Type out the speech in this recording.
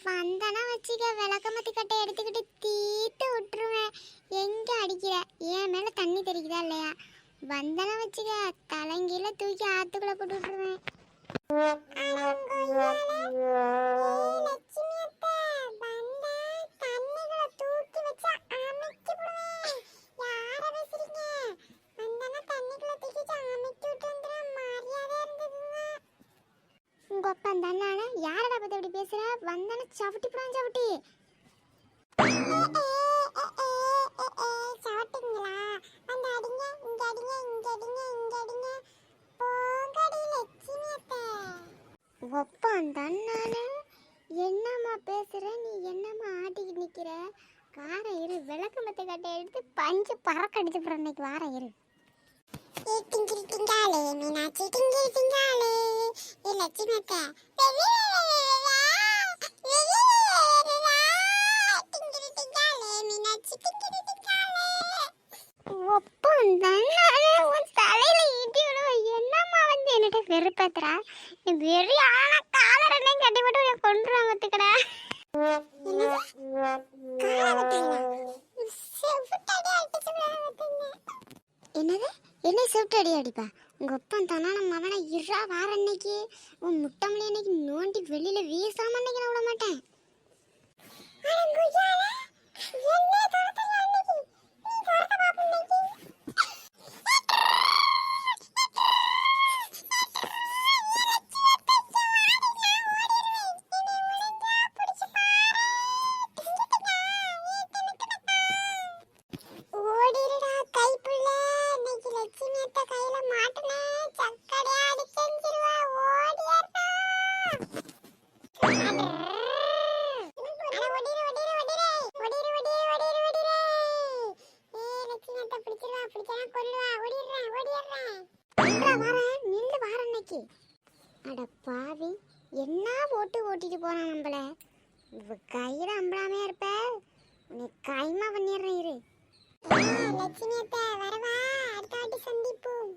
வந்தனா வச்சுக்க விளக்கமத்து கட்டை எடுத்துக்கிட்டு தீத்து விட்டுருவேன். எங்க அடிக்கிற என் மேல தண்ணி தெரிக்குதா இல்லையா? வந்தனா வச்சுக்க தலைங்கீழ தூக்கி ஆத்துக்குள்ள போட்டு விட்டுருவேன். உங்க அப்பா தண்ணான யாரடா பத்தி அப்படி பேசுற? வந்தன சவிட்டி போடான் சவிட்டி. சவட்டிங்களா? அந்த அடிங்க இங்க அடிங்க இங்க அடிங்க இங்க அடிங்க. போங்கடி லட்சுமி அத்தை. ஒப்பா தண்ணான என்னம்மா பேசுற? நீ என்னம்மா ஆட்டிக்கிட்டு நிக்கிற? வார இரு விளக்கமத்தை கட்டை எடுத்து பஞ்சு பறக்க அடிச்சு போற. இன்னைக்கு வார இரு. டிங்கிரி டிங்காலே மீனாட்சி டிங்கிரி டிங்காலே லட்சுமி அத்தை. டிங்கிரி டிங்காலே மீனாட்சி டிங்கிரி டிங்காலே. ஒப்பா தண்ணான உன் தலையில ஈட்டி விடுவ. என்னம்மா வந்து என்னட்ட வெறுப்பேத்துறா? நீ வெறி ஆனா காலர் என்ன கட்டி போட்டு கொண்டுருவாங்க ஒத்துக்கடா. என்னது என்ன செவிட்டு அடி அடிப்பா? உங்க அப்பன் தானா நம்ம அவனை இரா வார அன்னைக்கு உன் முட்டமலை அன்னைக்கு நோண்டி வெளியில வீசாம அன்னைக்கு நான் விட மாட்டேன். அட பாவி என்ன ஓட்டு ஓட்டிட்டு போறான் நம்மள. கையில அம்பளாமே இருப்ப. உனக்கு கைமா பண்ணிடுறேன் இரு. லட்சுமி அத்தை வரவா? அடுத்த வாட்டி சந்திப்போம்.